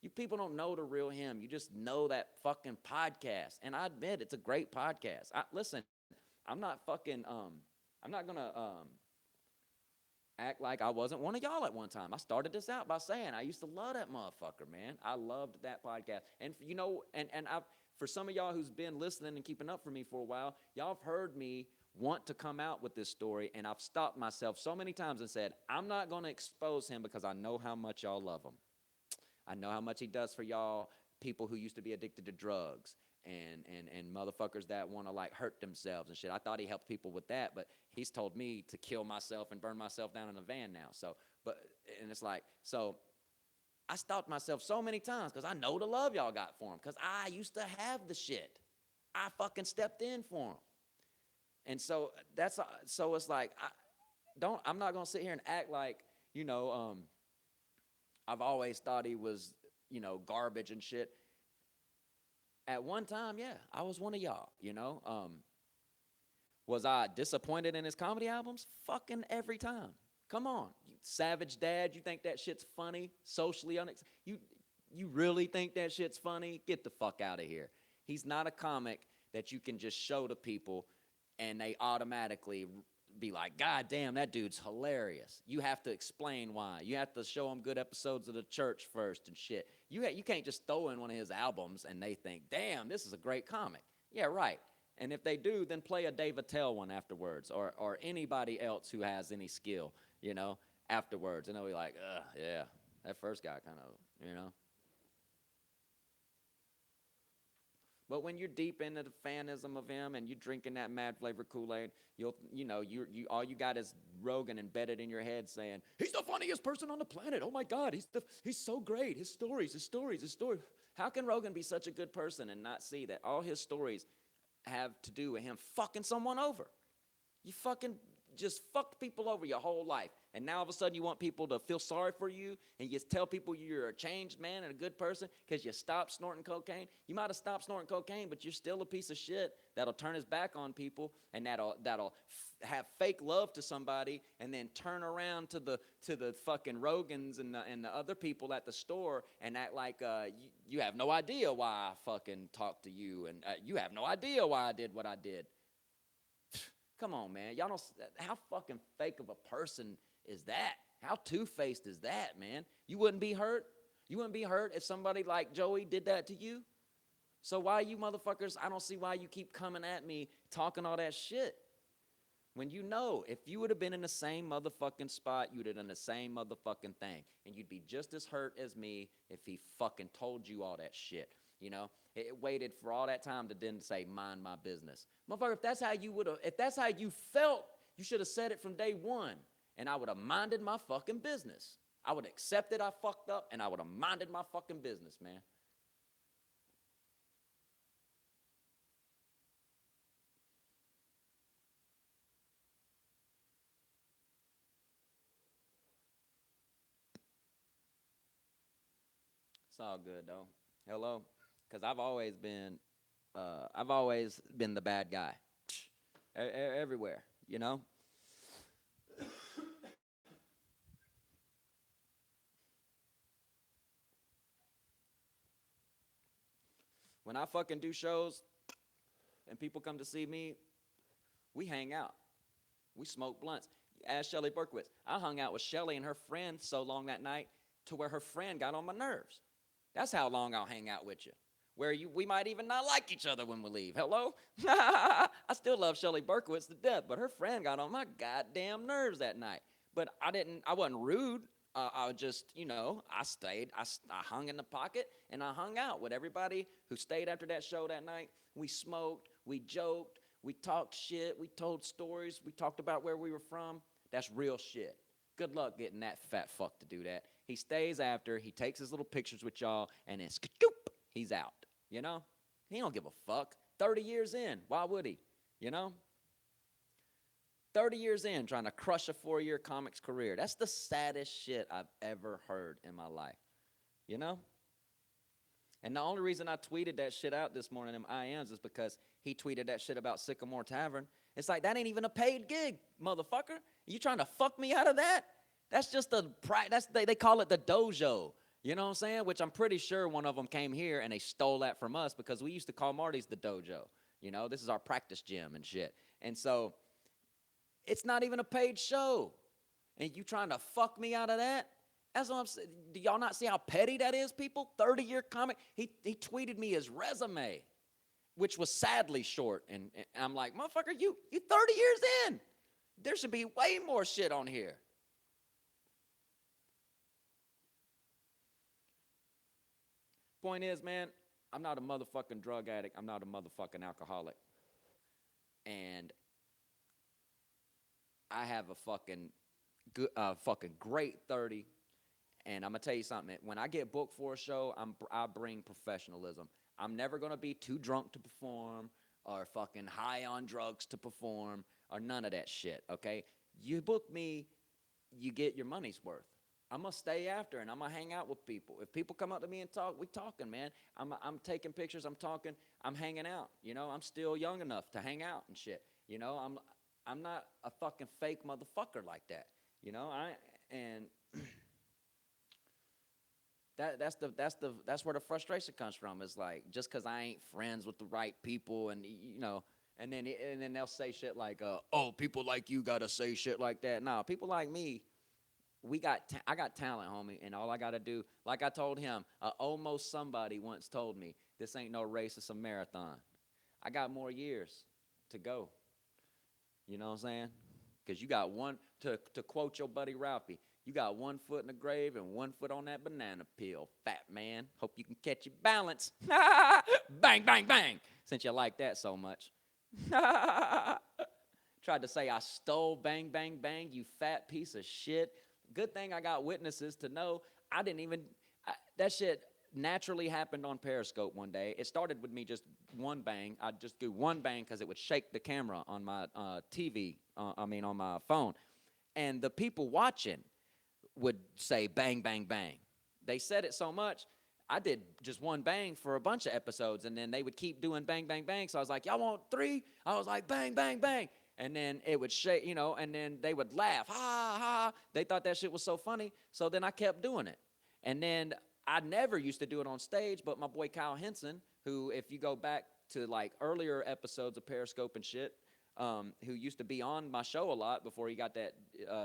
You people don't know the real him. You just know that fucking podcast. And I admit it's a great podcast. Listen, I'm not fucking, I'm not gonna act like I wasn't one of y'all at one time. I started this out by saying I used to love that motherfucker, man. I loved that podcast. And you know, and I've, for some of y'all who's been listening and keeping up for me for a while, y'all have heard me want to come out with this story, and I've stopped myself so many times and said, I'm not going to expose him because I know how much y'all love him. I know how much he does for y'all people who used to be addicted to drugs and motherfuckers that want to like hurt themselves and shit. I thought he helped people with that, but he's told me to kill myself and burn myself down in a van now. And it's like, so I stopped myself so many times because I know the love y'all got for him because I used to have the shit. I fucking stepped in for him. And so it's like, I'm not going to sit here and act like, I've always thought he was, garbage and shit. At one time, yeah, I was one of y'all, Was I disappointed in his comedy albums? Fucking every time. Come on. Savage Dad, you think that shit's funny? Socially you really think that shit's funny? Get the fuck out of here. He's not a comic that you can just show to people and they automatically be like, God damn, that dude's hilarious. You have to explain why. You have to show them good episodes of The Church first and shit. You can't just throw in one of his albums and they think, damn, this is a great comic. Yeah, right. And if they do, then play a Dave Attell one afterwards or anybody else who has any skill, afterwards. And they'll be like, yeah, that first guy kind of, But when you're deep into the fanism of him and you're drinking that mad flavored Kool-Aid, you all you got is Rogan embedded in your head saying, he's the funniest person on the planet. Oh my God, he's so great. His stories. How can Rogan be such a good person and not see that all his stories have to do with him fucking someone over? just fucked people over your whole life. And now all of a sudden you want people to feel sorry for you, and you tell people you're a changed man and a good person because you stopped snorting cocaine. You might have stopped snorting cocaine, but you're still a piece of shit that'll turn his back on people, and that'll have fake love to somebody, and then turn around to the fucking Rogans and the other people at the store and act like you have no idea why I fucking talked to you, and you have no idea why I did what I did. Come on, man. Y'all don't. How fucking fake of a person is that? How two-faced is that, man? You wouldn't be hurt? You wouldn't be hurt if somebody like Joey did that to you? So why you motherfuckers, I don't see why you keep coming at me talking all that shit. When you know, if you would have been in the same motherfucking spot, you would have done the same motherfucking thing. And you'd be just as hurt as me if he fucking told you all that shit. You know, it waited for all that time to then say, mind my business. Motherfucker, if that's how you felt, you should have said it from day one. And I would have minded my fucking business. I would have accepted I fucked up, and I would have minded my fucking business, man. It's all good, though. Hello? Because I've always been the bad guy. Everywhere, you know? When I fucking do shows and people come to see me, we hang out. We smoke blunts. Ask Shelly Berkowitz. I hung out with Shelly and her friend so long that night to where her friend got on my nerves. That's how long I'll hang out with you. We might even not like each other when we leave. Hello? I still love Shelly Berkowitz to death, but her friend got on my goddamn nerves that night. But I wasn't rude. I just, I stayed. I hung in the pocket, and I hung out with everybody who stayed after that show that night. We smoked. We joked. We talked shit. We told stories. We talked about where we were from. That's real shit. Good luck getting that fat fuck to do that. He stays after. He takes his little pictures with y'all, and then he's out. You know? He don't give a fuck. 30 years in. Why would he? You know? 30 years in trying to crush a 4-year comics career. That's the saddest shit I've ever heard in my life. You know? And the only reason I tweeted that shit out this morning in IMs is because he tweeted that shit about Sycamore Tavern. It's like, that ain't even a paid gig, motherfucker. You trying to fuck me out of that? That's just they call it the dojo. You know what I'm saying? Which I'm pretty sure one of them came here and they stole that from us because we used to call Marty's the dojo. You know, this is our practice gym and shit. And so it's not even a paid show. And you trying to fuck me out of that? That's what I'm saying. Do y'all not see how petty that is, people? 30-year comic. He tweeted me his resume, which was sadly short. And I'm like, motherfucker, you 30 years in. There should be way more shit on here. Point is, man, I'm not a motherfucking drug addict. I'm not a motherfucking alcoholic. And I have a fucking great 30. And I'm going to tell you something. When I get booked for a show, I bring professionalism. I'm never going to be too drunk to perform or fucking high on drugs to perform or none of that shit, okay? You book me, you get your money's worth. I'm going to stay after, and I'm going to hang out with people. If people come up to me and talk, we talking, man. I'm taking pictures. I'm talking. I'm hanging out. You know, I'm still young enough to hang out and shit. You know, I'm not a fucking fake motherfucker like that. You know, that's where the frustration comes from. Is like, just because I ain't friends with the right people, and and then they'll say shit like, oh, people like you gotta say shit like that. No, people like me. I got talent, homie, and all I got to do, like I told him, almost somebody once told me, this ain't no race, it's a marathon. I got more years to go. You know what I'm saying? Because you got to quote your buddy Rowdy, you got 1 foot in the grave and 1 foot on that banana peel, fat man. Hope you can catch your balance. Bang, bang, bang, since you like that so much. Tried to say I stole bang, bang, bang, you fat piece of shit. Good thing I got witnesses to know I didn't even, that shit, naturally happened on Periscope one day. It started with me just one bang. I'd just do one bang because it would shake the camera on my TV, on my phone. And the people watching would say bang, bang, bang. They said it so much, I did just one bang for a bunch of episodes, and then they would keep doing bang, bang, bang. So I was like, y'all want 3? I was like, bang, bang, bang. And then it would shake, and then they would laugh, ha, ha. They thought that shit was so funny, so then I kept doing it. And then I never used to do it on stage, but my boy Kyle Henson, who, if you go back to like earlier episodes of Periscope and shit, who used to be on my show a lot before he got that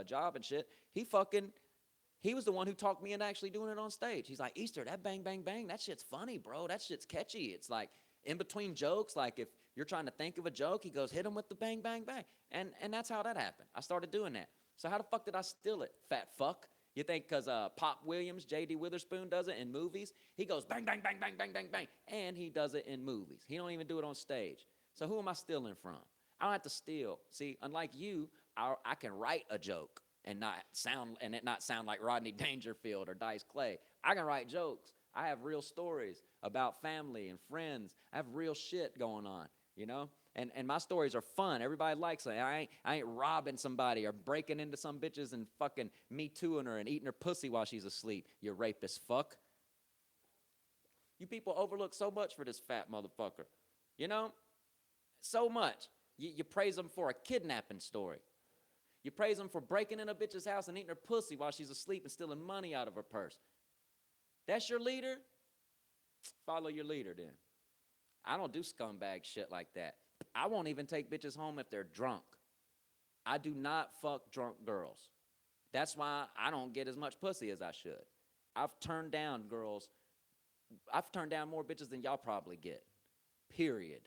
job and shit, he was the one who talked me into actually doing it on stage. He's like, Easter, that bang, bang, bang, that shit's funny, bro. That shit's catchy. It's like in between jokes, like if you're trying to think of a joke, he goes, hit him with the bang, bang, bang. And that's how that happened. I started doing that. So how the fuck did I steal it, fat fuck? You think because Pop Williams, J.D. Witherspoon does it in movies? He goes bang, bang, bang, bang, bang, bang, bang. And he does it in movies. He don't even do it on stage. So who am I stealing from? I don't have to steal. See, unlike you, I can write a joke and it not sound like Rodney Dangerfield or Dice Clay. I can write jokes. I have real stories about family and friends. I have real shit going on, And my stories are fun. Everybody likes it. I ain't robbing somebody or breaking into some bitches and fucking me tooing her and eating her pussy while she's asleep, you rapist fuck. You people overlook so much for this fat motherfucker, So much. You praise them for a kidnapping story. You praise them for breaking in a bitch's house and eating her pussy while she's asleep and stealing money out of her purse. That's your leader? Follow your leader then. I don't do scumbag shit like that. I won't even take bitches home if they're drunk. I do not fuck drunk girls. That's why I don't get as much pussy as I should. I've turned down more bitches than y'all probably get. Period.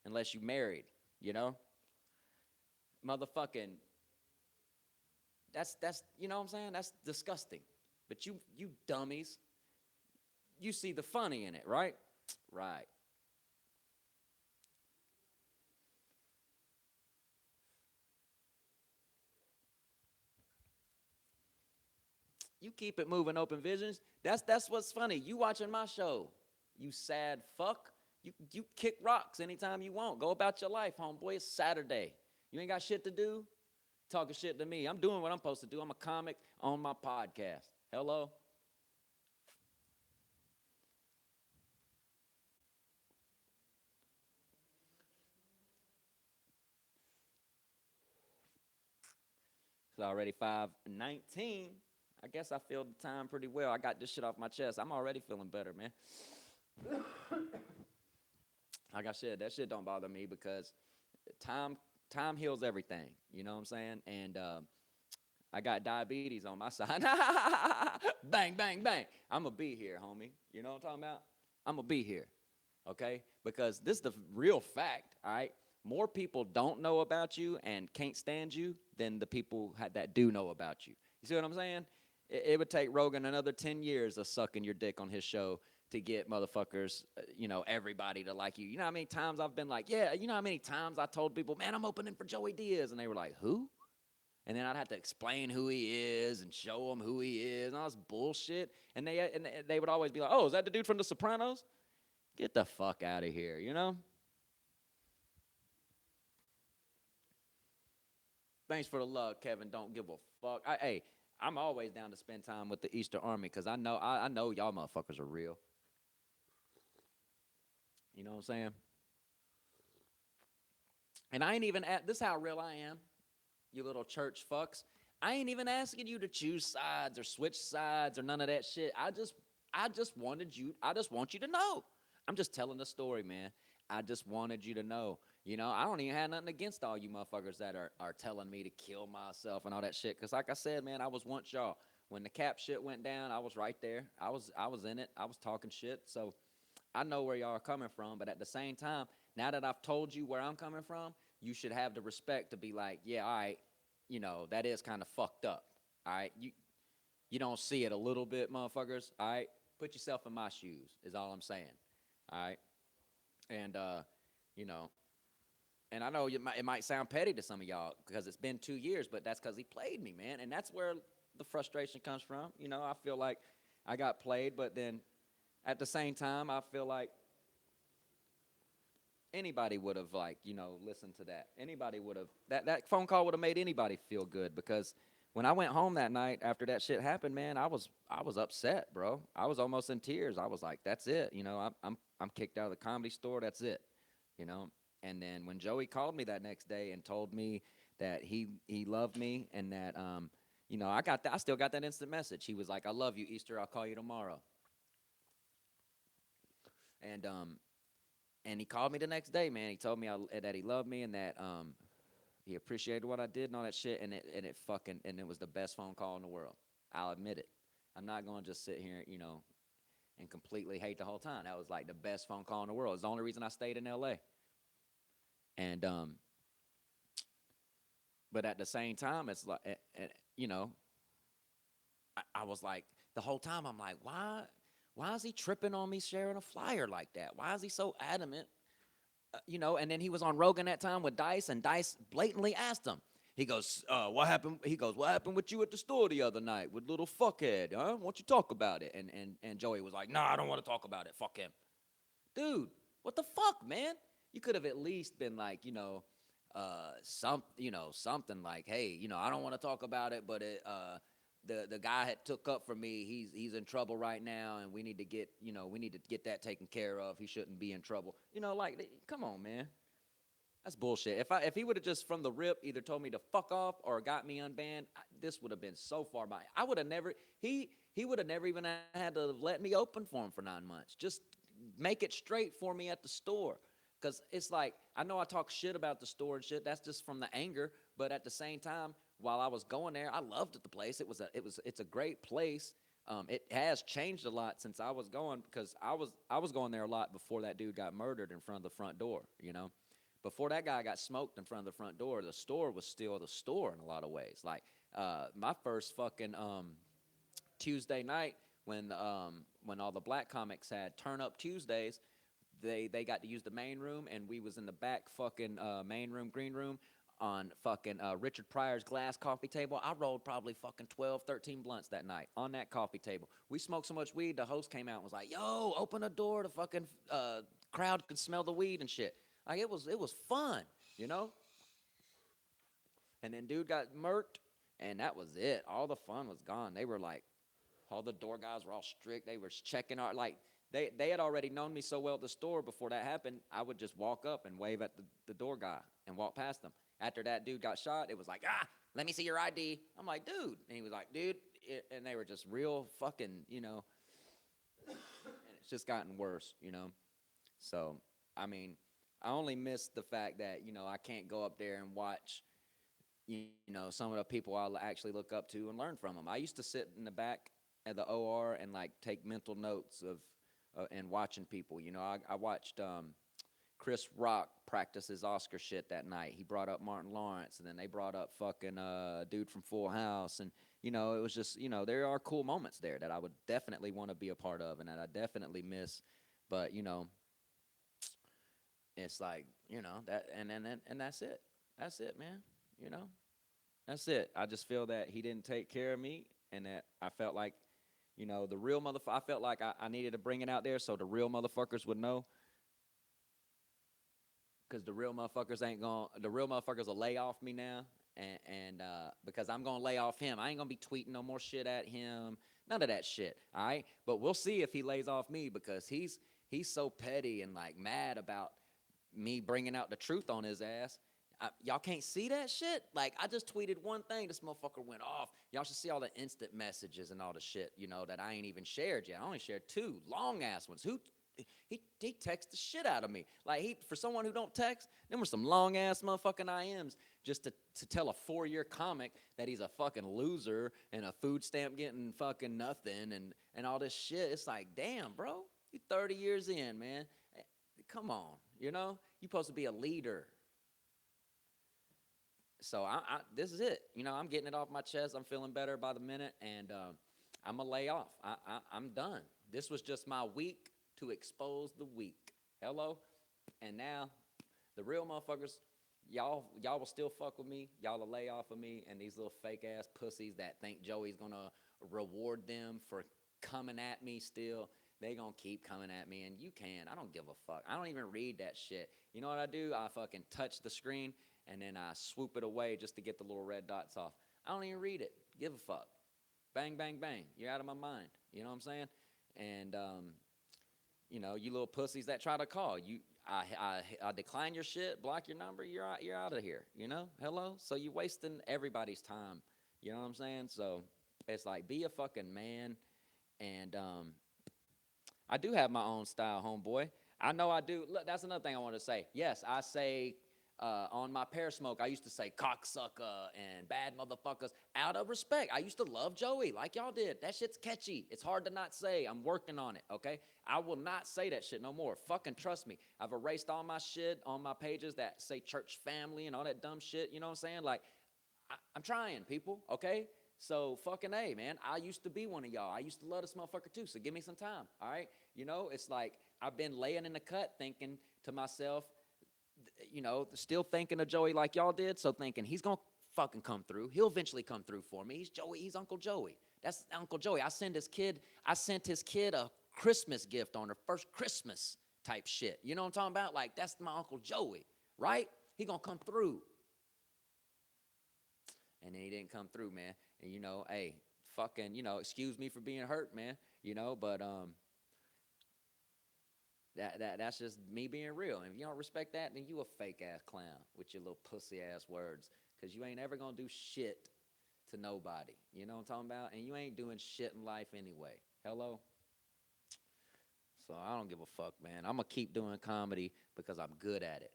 Unless you married, Motherfucking, that's you know what I'm saying? That's disgusting. But you dummies, you see the funny in it, right? Right. You keep it moving, Open Visions. That's what's funny. You watching my show, you sad fuck. You kick rocks anytime you want. Go about your life, homeboy. It's Saturday. You ain't got shit to do? Talking shit to me. I'm doing what I'm supposed to do. I'm a comic on my podcast. Hello? It's already 5:19. I guess I feel the time pretty well. I got this shit off my chest. I'm already feeling better, man. Like I said, that shit don't bother me because time heals everything. You know what I'm saying? And I got diabetes on my side. Bang, bang, bang. I'm going to be here, homie. You know what I'm talking about? I'm going to be here, okay? Because this is the real fact, all right? More people don't know about you and can't stand you than the people that do know about you. You see what I'm saying? It would take Rogan another 10 years of sucking your dick on his show to get motherfuckers, everybody to like you. You know how many times I've been like, yeah, you know how many times I told people, man, I'm opening for Joey Diaz. And they were like, who? And then I'd have to explain who he is and show them who he is and all this bullshit. And they would always be like, oh, is that the dude from The Sopranos? Get the fuck out of here, Thanks for the love, Kevin. Don't give a fuck. I'm always down to spend time with the EasterArmy because I know y'all motherfuckers are real. You know what I'm saying? And I ain't even this is how real I am, you little church fucks. I ain't even asking you to choose sides or switch sides or none of that shit. I just want you to know. I'm just telling the story, man. I just wanted you to know. I don't even have nothing against all you motherfuckers that are telling me to kill myself and all that shit. Because like I said, man, I was once y'all. When the cap shit went down, I was right there. I was in it. I was talking shit. So I know where y'all are coming from. But at the same time, now that I've told you where I'm coming from, you should have the respect to be like, yeah, all right, that is kind of fucked up. All right. You don't see it a little bit, motherfuckers. All right. Put yourself in my shoes is all I'm saying. All right. And, and I know it might sound petty to some of y'all because it's been 2 years, but that's because he played me, man. And that's where the frustration comes from. I feel like I got played, but then At the same time, I feel like anybody would have, like, listened to that. Anybody would have, that phone call would have made anybody feel good, because when I went home that night after that shit happened, man, I was upset, bro. I was almost in tears. I was like, that's it. I'm kicked out of the Comedy Store. That's it. You know. And then when Joey called me that next day and told me that he loved me, and that I still got that instant message. He was like, "I love you, Easter. I'll call you tomorrow." And he called me the next day, man. He told me that he loved me, and that he appreciated what I did and all that shit. And it was the best phone call in the world. I'll admit it. I'm not gonna just sit here, and completely hate the whole time. That was like the best phone call in the world. It's the only reason I stayed in L.A. And but at the same time, it's like, you know, I was like, the whole time I'm like, why is he tripping on me sharing a flyer like that? Why is he so adamant? And then he was on Rogan that time with Dice, and Dice blatantly asked him. He goes, "What happened?" He goes, "What happened with you at the store the other night with little fuckhead? Huh? Why don't you talk about it?" And Joey was like, "Nah, I don't want to talk about it. Fuck him, dude. What the fuck, man? You could have at least been like, something like, hey, I don't want to talk about it, but the guy had took up for me. He's in trouble right now, and we need to get that taken care of. He shouldn't be in trouble. Come on, man. That's bullshit. If he would have just from the rip either told me to fuck off or got me unbanned, this would have been so far by. I would have never. He would have never even had to let me open for him for 9 months. Just make it straight for me at the store. Cause it's like, I know I talk shit about the store and shit. That's just from the anger. But at the same time, while I was going there, I loved the place. It's a great place. It has changed a lot since I was going, because I was going there a lot before that dude got murdered in front of the front door. Before that guy got smoked in front of the front door, the store was still the store in a lot of ways. Like, my first fucking Tuesday night, when all the black comics had Turn Up Tuesdays, they got to use the main room, and we was in the back fucking main room, green room, on fucking Richard Pryor's glass coffee table. I rolled probably fucking 12, 13 blunts that night on that coffee table. We smoked so much weed, the host came out and was like, "Yo, open the door, the fucking crowd could smell the weed and shit." Like, it was fun, you know? And then dude got murked, and that was it. All the fun was gone. They were like, all the door guys were all strict. They were checking our, like, they had already known me so well at the store before that happened. I would just walk up and wave at the door guy and walk past them. After that dude got shot, it was like, let me see your ID. I'm like, dude. And he was like, dude. And they were just real fucking, and it's just gotten worse. So, I mean, I only miss the fact that, I can't go up there and watch, some of the people I'll actually look up to and learn from them. I used to sit in the back at the OR and, like, take mental notes of and watching people. I watched Chris Rock practice his Oscar shit that night. He brought up Martin Lawrence, and then they brought up fucking dude from Full House, and it was just, there are cool moments there that I would definitely want to be a part of, and that I definitely miss. But it's like, that, and that's it. That's it, man. You know, that's it. I just feel that he didn't take care of me, and that I felt like, the real motherfucker. I felt like I needed to bring it out there so the real motherfuckers would know, because the real motherfuckers will lay off me now, and because I'm gonna lay off him. I ain't gonna be tweeting no more shit at him. None of that shit. All right, but we'll see if he lays off me, because he's so petty and, like, mad about me bringing out the truth on his ass. Y'all can't see that shit? Like, I just tweeted one thing, this motherfucker went off. Y'all should see all the instant messages and all the shit, that I ain't even shared yet. I only shared 2 long ass ones. He texts the shit out of me. Like, for someone who don't text, them were some long ass motherfucking IMs just to tell a 4-year comic that he's a fucking loser and a food stamp getting fucking nothing and all this shit. It's like, damn, bro, you 30 years in, man. Come on, you supposed to be a leader. So this is it. I'm getting it off my chest. I'm feeling better by the minute, and I'm gonna lay off. I'm done. This was just my week to expose the weak. Hello, and now the real motherfuckers, y'all will still fuck with me. Y'all will lay off of me, and these little fake ass pussies that think Joey's gonna reward them for coming at me still. they gonna keep coming at me, and you can. I don't give a fuck. I don't even read that shit. You know what I do? I fucking touch the screen, and then I swoop it away just to get the little red dots off. I don't even read it. Give a fuck. Bang, bang, bang. You're out of my mind. You know what I'm saying? And, you little pussies that try to call. I decline your shit, block your number, you're out of here, Hello? So you wasting everybody's time. You know what I'm saying? So it's like, be a fucking man. And I do have my own style, homeboy. I know I do. Look, that's another thing I want to say. Yes, I say on my Pear Smoke, I used to say cocksucker and bad motherfuckers out of respect. I used to love Joey like y'all did. That shit's catchy. It's hard to not say. I'm working on it, okay? I will not say that shit no more. Fucking trust me. I've erased all my shit on my pages that say church family and all that dumb shit. You know what I'm saying? Like, I'm trying, people, okay? So fucking A, man. I used to be one of y'all. I used to love this motherfucker too, so give me some time, all right? It's like I've been laying in the cut thinking to myself, still thinking of Joey like y'all did, so thinking he's gonna fucking come through. He'll eventually come through for me. He's Joey. He's Uncle Joey. That's Uncle Joey. I sent his kid a Christmas gift on her first Christmas type shit. You know what I'm talking about? Like, that's my Uncle Joey, right? He gonna come through. And then he didn't come through, man. And hey, fucking, excuse me for being hurt, man. But that's just me being real. And if you don't respect that, then you a fake ass clown with your little pussy ass words. Cause you ain't ever gonna do shit to nobody. You know what I'm talking about? And you ain't doing shit in life anyway. Hello? So I don't give a fuck, man. I'm gonna keep doing comedy because I'm good at it.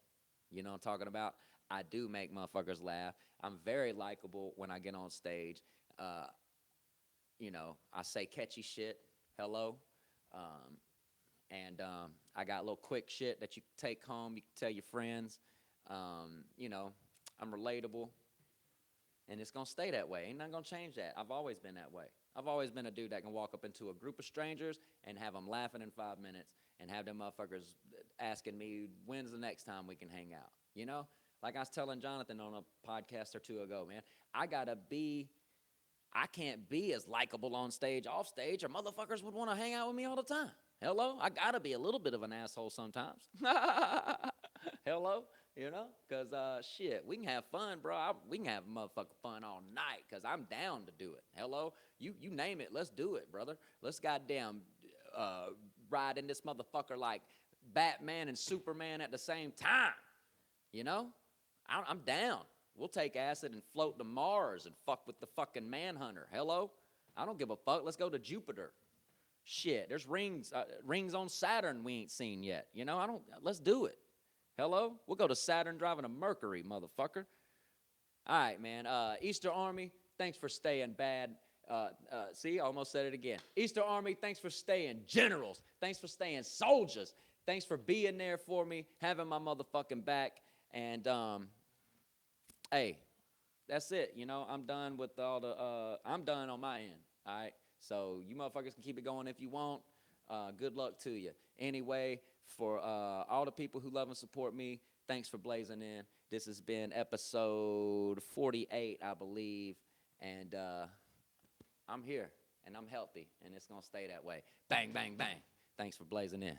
You know what I'm talking about? I do make motherfuckers laugh. I'm very likable when I get on stage. I say catchy shit. Hello? And I got a little quick shit that you can take home. You can tell your friends. I'm relatable. And it's going to stay that way. Ain't nothing going to change that. I've always been that way. I've always been a dude that can walk up into a group of strangers and have them laughing in 5 minutes and have them motherfuckers asking me, when's the next time we can hang out? Like I was telling Jonathan on a podcast or two ago, man, I can't be as likable on stage, off stage, or motherfuckers would want to hang out with me all the time. Hello? I got to be a little bit of an asshole sometimes. Hello? Because, shit, we can have fun, bro. We can have motherfucking fun all night because I'm down to do it. Hello? You name it. Let's do it, brother. Let's goddamn ride in this motherfucker like Batman and Superman at the same time. I'm down. We'll take acid and float to Mars and fuck with the fucking Manhunter. Hello? I don't give a fuck. Let's go to Jupiter. Shit, there's rings on Saturn we ain't seen yet. Let's do it. Hello? We'll go to Saturn driving a Mercury, motherfucker. All right, man. EasterArmy, thanks for staying bad. See, I almost said it again. EasterArmy, thanks for staying generals. Thanks for staying soldiers. Thanks for being there for me, having my motherfucking back. And, hey, that's it. I'm done with I'm done on my end. All right? So you motherfuckers can keep it going if you want. Good luck to you. Anyway, for all the people who love and support me, thanks for blazing in. This has been episode 48, I believe. And I'm here, and I'm healthy, and it's going to stay that way. Bang, bang, bang. Thanks for blazing in.